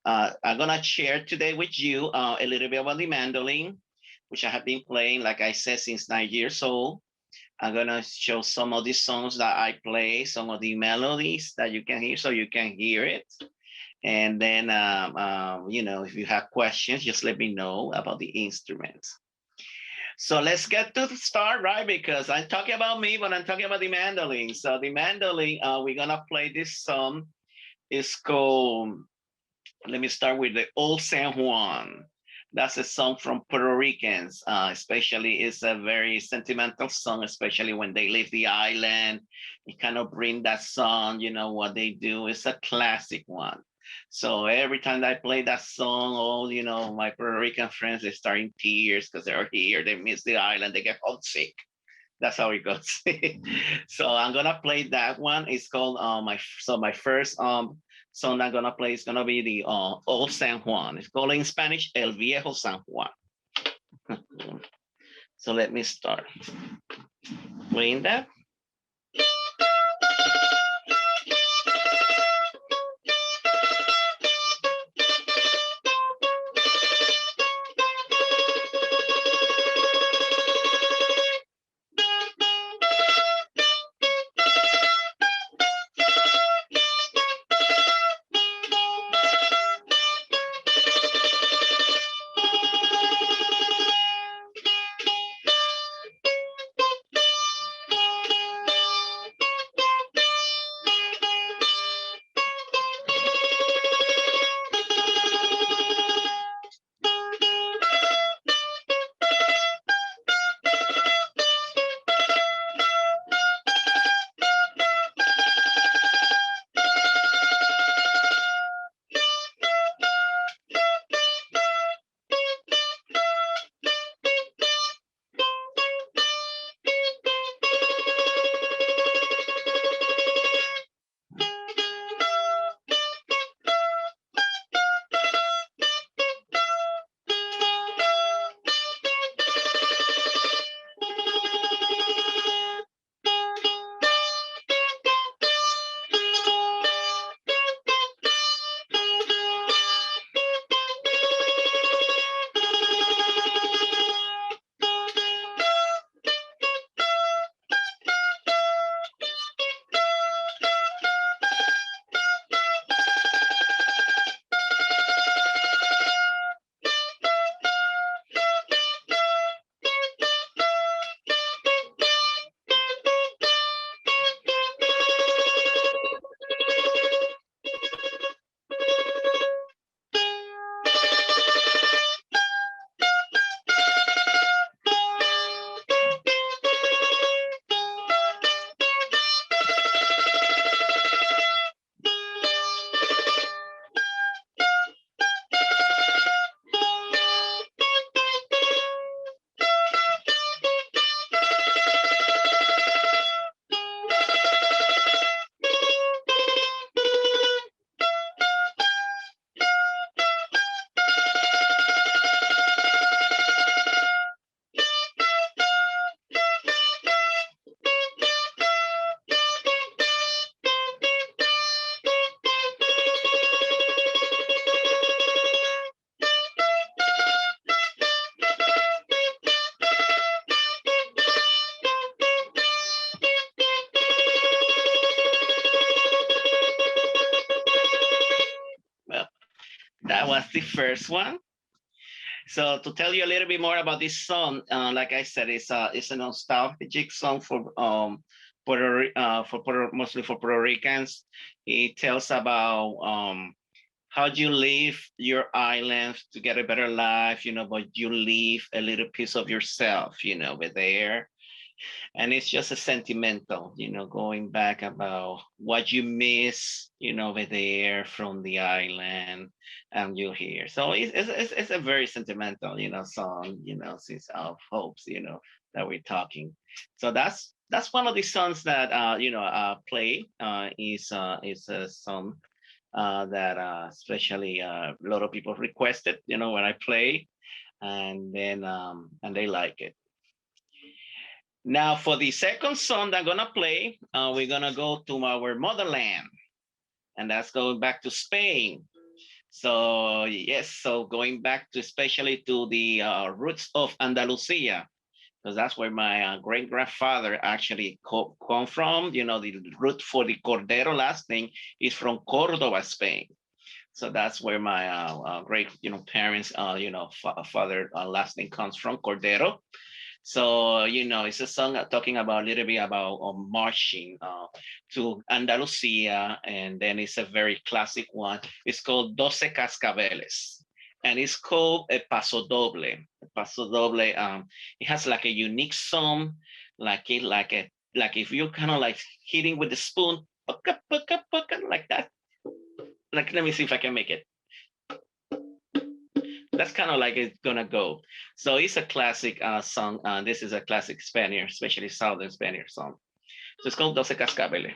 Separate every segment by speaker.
Speaker 1: I'm gonna share today with you a little bit about the mandolin, which I have been playing, like I said, since 9 years old. I'm gonna show some of the songs that I play, some of the melodies that you can hear, so you can hear it. And then, if you have questions, just let me know about the instrument. So let's get to the start, right? Because I'm talking about me, but I'm talking about the mandolin. So the mandolin, we're gonna play this song. It's called, let me start with the Old San Juan. That's a song from Puerto Ricans, especially it's a very sentimental song, especially when they leave the island. It kind of bring that song, what they do. It's a classic one. So every time I play that song, all, my Puerto Rican friends, they start in tears because they're here, they miss the island, they get homesick. That's how it goes. So I'm gonna play that one. It's called my first song I'm gonna play is gonna be the Old San Juan. It's called in Spanish El Viejo San Juan. So let me start playing that. Well, that was the first one. So to tell you a little bit more about this song, like I said, it's a nostalgic song mostly for Puerto Ricans. It tells about how you leave your island to get a better life, but you leave a little piece of yourself, over there. And it's just a sentimental, going back about what you miss, over there from the island, and you hear. So it's a very sentimental, song, since of hopes, that we're talking. So that's one of the songs that play is a song that especially a lot of people requested, when I play, and then and they like it. Now, for the second song that I'm gonna play, we're gonna go to our motherland, and that's going back to Spain. So yes, so going back to especially to the roots of Andalusia, because that's where my great grandfather actually come from. You know, the root for the Cordero last name is from Cordoba, Spain. So that's where my great parents father last name comes from, Cordero. So it's a song talking about a little bit about marching to Andalusia, and then it's a very classic one. It's called Doce Cascabeles, and it's called a paso doble. A paso doble. It has like a unique song, like if you're kind of like hitting with the spoon, puka, puka, puka, like that. Like, let me see if I can make it. That's kind of like it's gonna go. So it's a classic song. This is a classic Spaniard, especially Southern Spaniard song. So it's called Doce Cascabeles.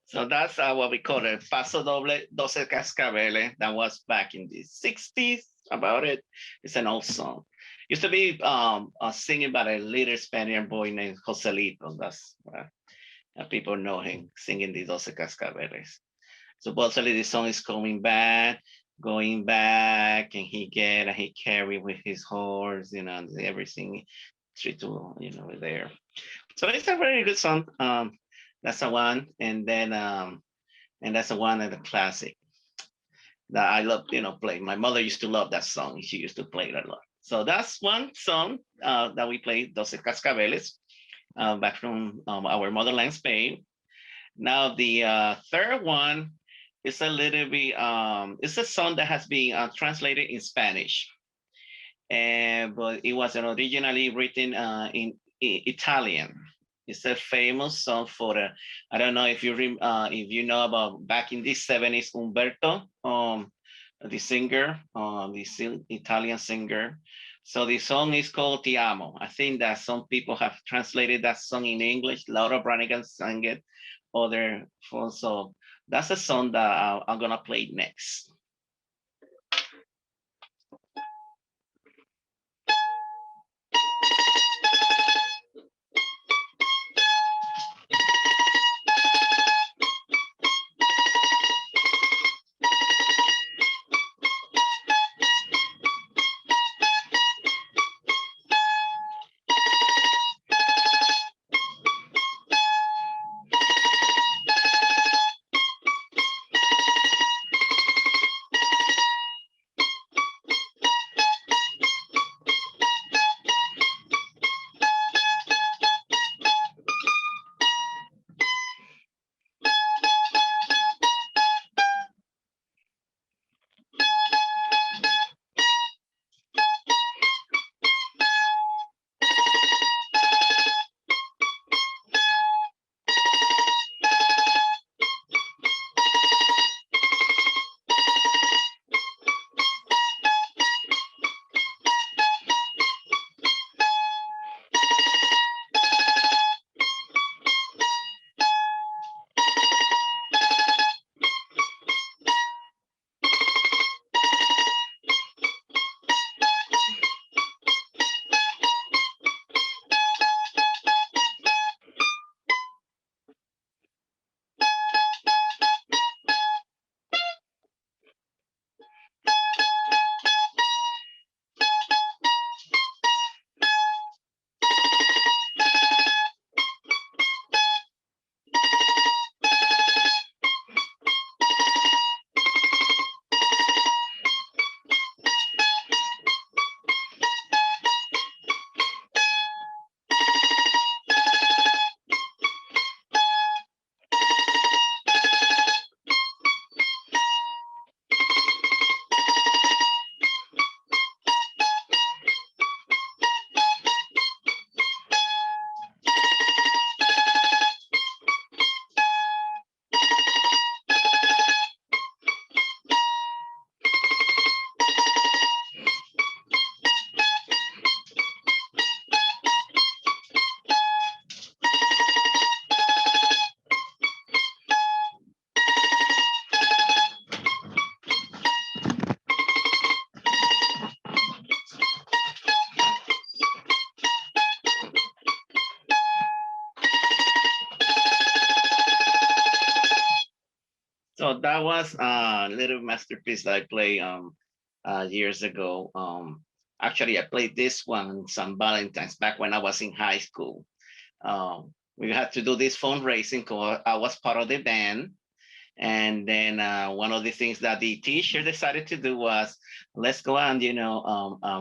Speaker 1: So that's what we call it, Paso Doble, Doce Cascabeles. That was back in the 60s about it. It's an old song. Used to be singing by a little Spaniard boy named Joselito. That's people know him singing the Doce Cascabeles. Supposedly the song is going back, and he carry with his horse, everything straight to there. So it's a very good song. That's the one, and that's the one of the classic that I love, play. My mother used to love that song. She used to play it a lot. So that's one song that we play, Doce Cascabeles, back from our motherland, Spain. Now the third one is a little bit, it's a song that has been translated in Spanish, but it was originally written in Italian. It's a famous song for I don't know if you know about back in the 70s, Umberto, the singer, the Italian singer. So the song is called Ti Amo. I think that some people have translated that song in English. Laura Branigan sang it, other folks. So that's a song that I'm gonna play next. So that was a little masterpiece that I played years ago. Actually, I played this one on St. Valentine's back when I was in high school. We had to do this fundraising because I was part of the band. And then one of the things that the teacher decided to do was, let's go and,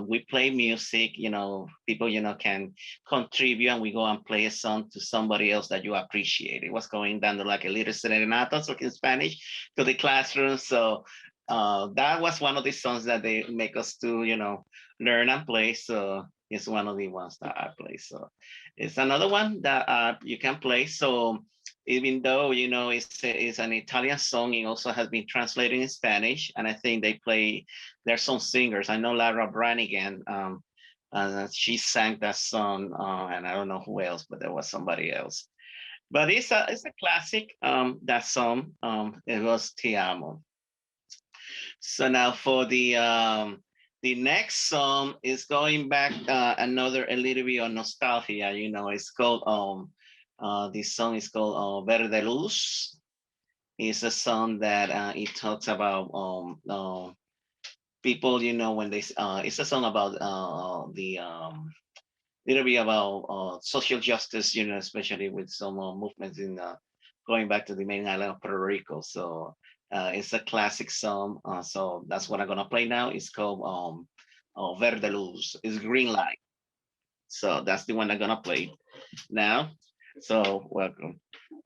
Speaker 1: we play music, people, can contribute and we go and play a song to somebody else that you appreciate. It was going down to like a little serenata, so in Spanish, to the classroom. So that was one of the songs that they make us to, learn and play. So it's one of the ones that I play. So it's another one that you can play. So even though it's an Italian song, it also has been translated in Spanish, and I think there's some singers. I know Lara Branigan, she sang that song, and I don't know who else, but there was somebody else. But it's a classic. That song, it was Ti Amo. So now for the next song is going back another a little bit on nostalgia. It's called this song is called Verde Luz. It's a song that it talks about people, when they it's a song about the little bit about social justice, especially with some movements in going back to the main island of Puerto Rico. So it's a classic song. So that's what I'm gonna play now. It's called Verde Luz. It's green light. So that's the one I'm gonna play now. So welcome.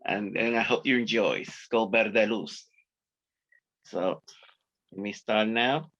Speaker 1: And I hope you enjoy. It's called Verde Luz. So let me start now.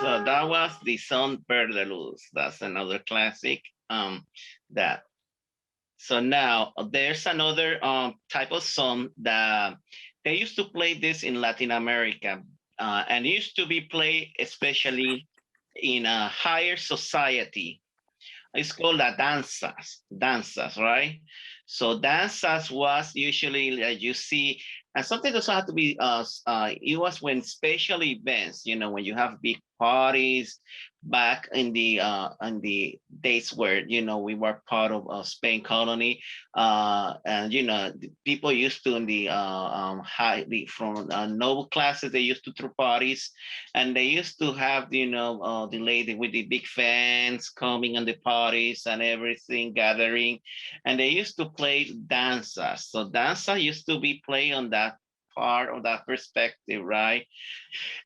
Speaker 1: So that was the song Perde Luz. That's another classic. That. So now there's another type of song that they used to play this in Latin America, and it used to be played especially in a higher society. It's called la danzas, right? So danzas was usually like you see, and something doesn't have to be. It was when special events, when you have big parties. Back in the days where we were part of Spain colony, and people used to in the from noble classes they used to throw parties, and they used to have the lady with the big fans coming on the parties and everything gathering, and they used to play danza. So danza used to be played on that part of that perspective, right?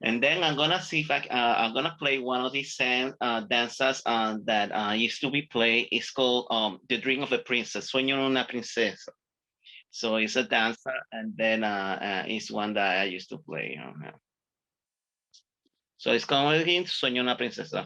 Speaker 1: And then I'm gonna see if I'm gonna play one of these danzas that used to be played. It's called "The Dream of a Princess," Sueño de una princesa. So it's a dancer, and then it's one that I used to play. So it's called again, Sueño de una princesa.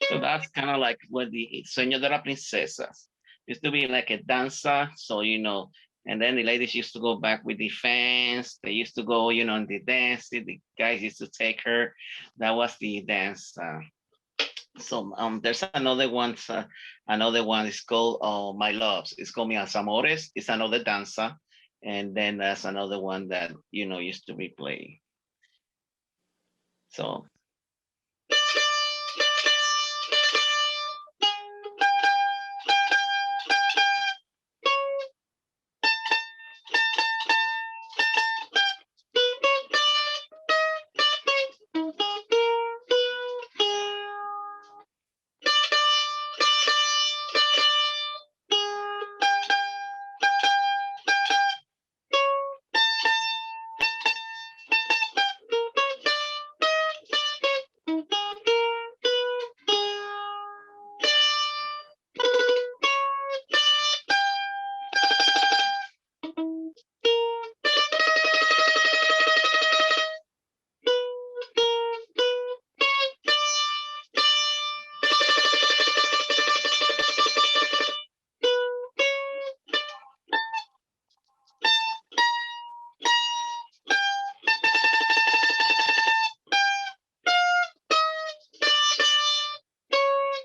Speaker 1: So that's kind of like what the Sueño de la Princesas used to be like a danza. So, and then the ladies used to go back with the fans. They used to go, on the dance. The guys used to take her. That was the dance. So there's another one is called My Loves. It's called Mi Amores. It's another danza. And then there's another one that, used to be played. So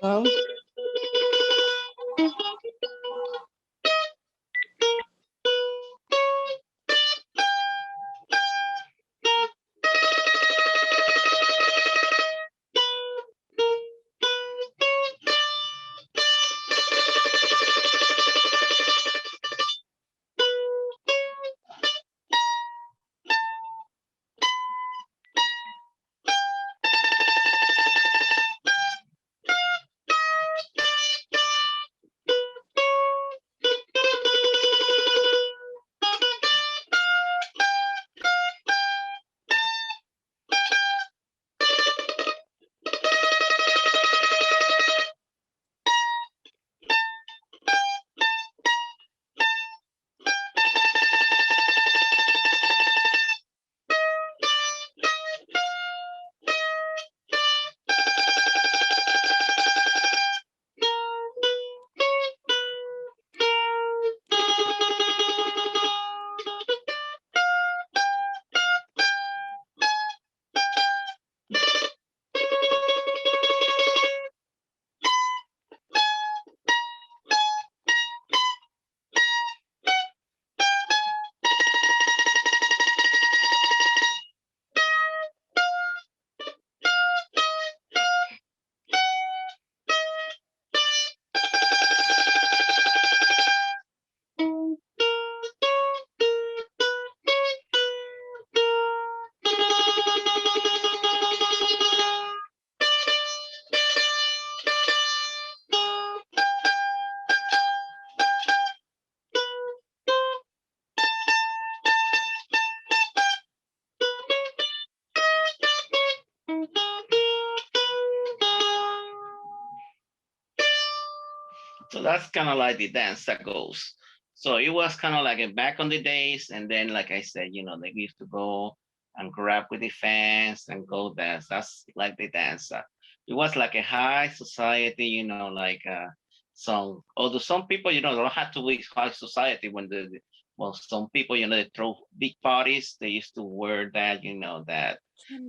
Speaker 2: Well,
Speaker 1: So that's kind of like the dance that goes. So it was kind of like a back on the days, and then like I said, they used to go and grab with the fans and go dance. That's like the dance. It was like a high society, like some. Although some people, don't have to be high society when well, some people, they throw big parties. They used to wear that, that.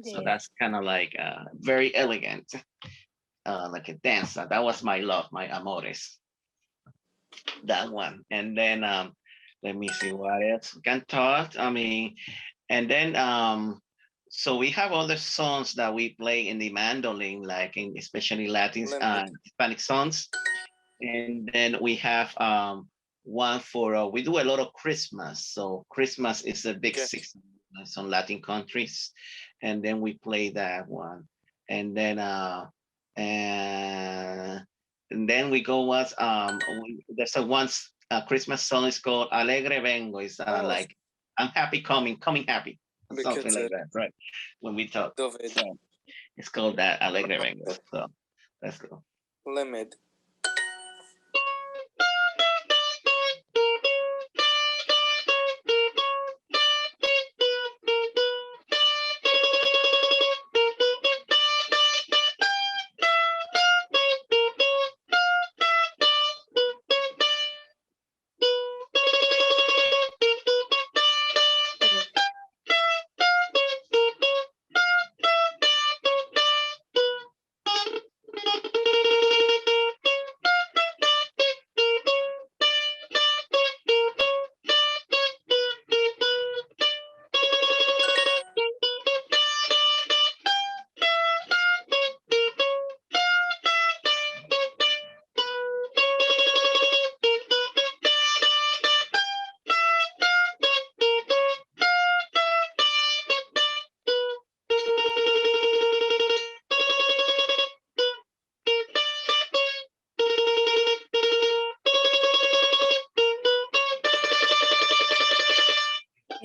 Speaker 1: So that's kind of like very elegant, like a dance. That was my love, my amores, that one. And then let me see what else we can talk. I mean, and then so we have other songs that we play in the mandolin, like in especially Latin, Hispanic songs. And then we have one for we do a lot of Christmas. So Christmas is a big season in some Latin countries, and then we play that one. And then and then we go was there's a once Christmas song is called Alegre Vengo. It's like I'm happy coming happy, something like that, right? When we talk, so it's called that Alegre Vengo. So let's go.
Speaker 2: Limit.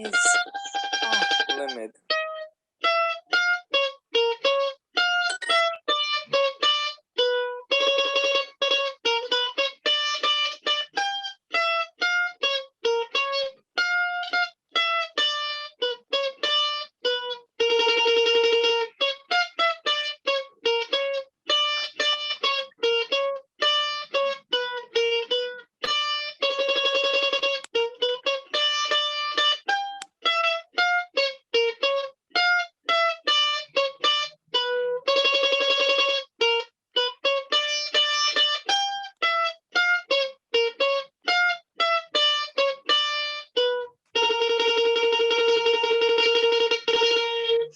Speaker 2: Is off limit.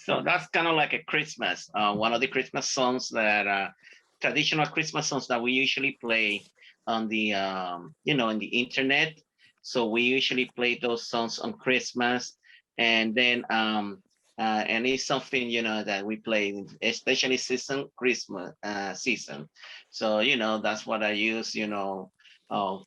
Speaker 1: So that's kind of like a Christmas, one of the Christmas songs that traditional Christmas songs that we usually play on the, in the internet. So we usually play those songs on Christmas, and then and it's something that we play, especially season Christmas season. So that's what I use.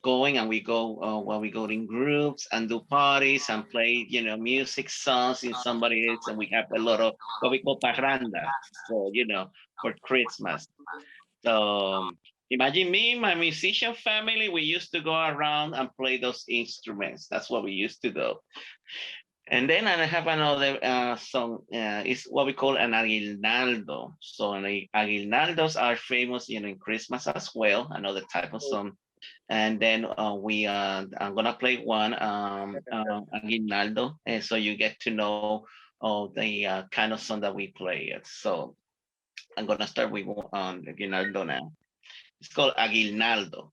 Speaker 1: Going and we go when we go in groups and do parties and play music songs in somebody else, and we have a lot of what we call parrandas, so for Christmas. So imagine me, my musician family, we used to go around and play those instruments. That's what we used to do. And then I have another song. It's what we call an aguinaldo. So aguinaldos are famous, in Christmas as well. Another type of song. And then I'm gonna play one aguinaldo, and so you get to know the kind of song that we play. So I'm gonna start with aguinaldo now. It's called aguinaldo.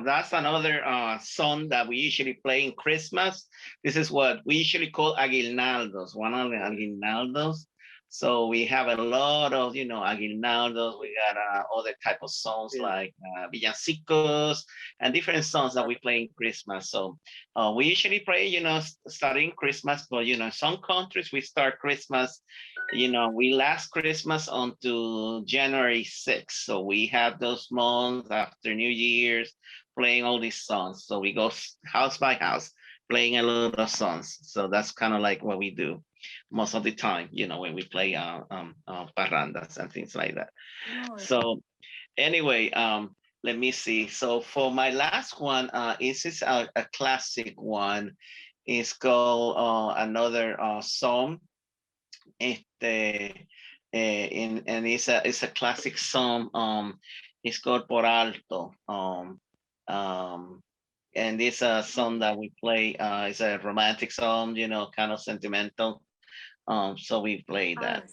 Speaker 1: that's another song that we usually play in Christmas. This is what we usually call aguinaldos, one of the aguinaldos. So we have a lot of, aguinaldos. We got other type of songs like villancicos and different songs that we play in Christmas. So we usually play, starting Christmas, but, in some countries we start Christmas, we last Christmas until January 6th. So we have those months after New Year's playing all these songs. So we go house by house playing a lot of songs. So that's kind of like what we do most of the time, when we play parrandas and things like that. So anyway, let me see. So for my last one, this is a classic one. It's called another song. And it's a classic song. It's called Por Alto. And it's a song that we play. It's a romantic song, kind of sentimental. So we play that.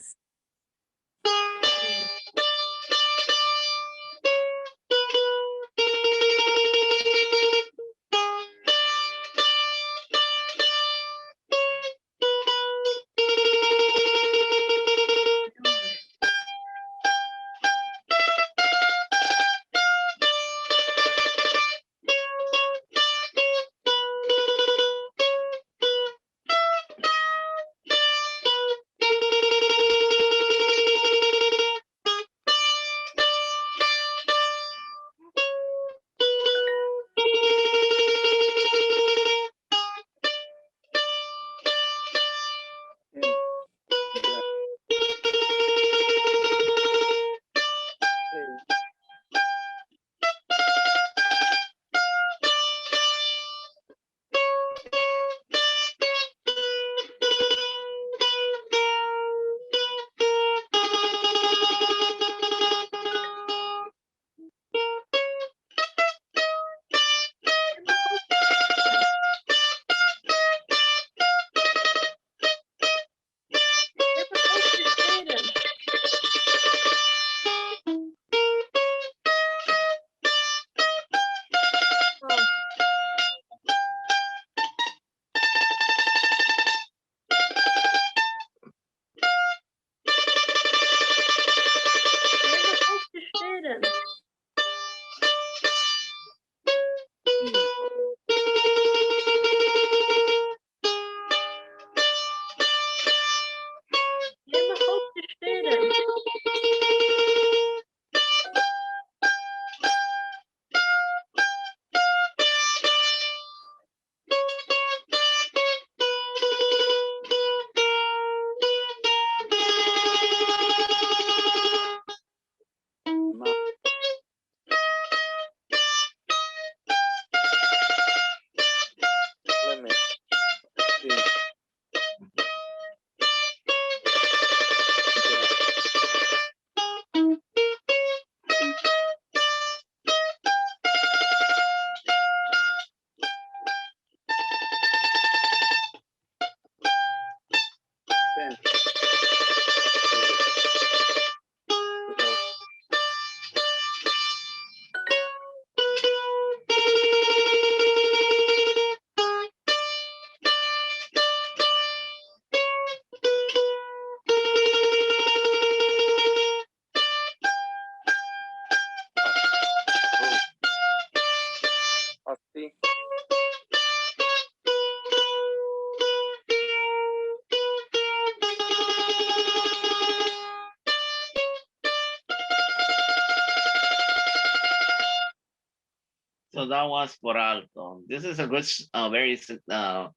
Speaker 1: So that was Por Alto. This is a good, very sentimental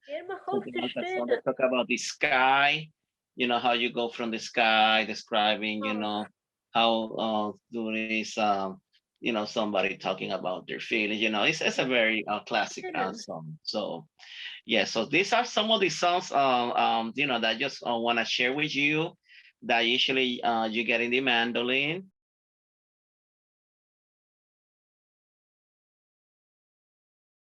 Speaker 1: song that talk about the sky. How you go from the sky, describing, how there is, somebody talking about their feelings. It's a very classic song. So yeah, so these are some of the songs, that I just want to share with you that usually you get in the mandolin.